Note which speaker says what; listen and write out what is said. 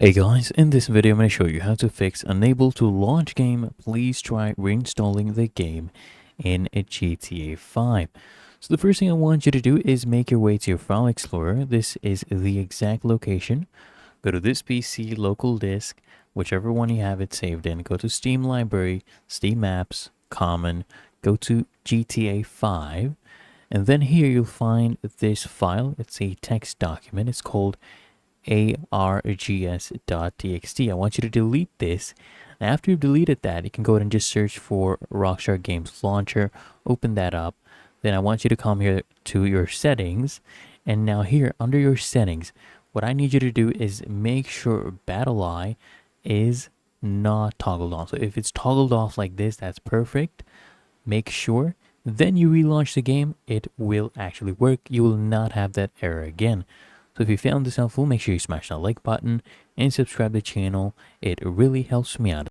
Speaker 1: Hey guys, in this video I'm going to show you how to fix unable to launch game. Please try reinstalling the game in a GTA 5. So the first thing I want you to do is make your way to your file explorer. This is the exact location. Go to this PC, local disk, whichever one you have it saved in. Go to Steam Library, Steam Apps, Common, go to GTA 5. And then here you'll find this file. It's a text document. It's called args.txt. I want you to delete this. And after you've deleted that, you can go ahead and just search for Rockstar Games Launcher, open that up. Then I want you to come here to your settings. And now here under your settings, what I need you to do is make sure BattleEye is not toggled on. So if it's toggled off like this, that's perfect. Make sure. Then you relaunch the game, it will actually work. You will not have that error again. So if you found this helpful, make sure you smash that like button and subscribe to the channel. It really helps me out.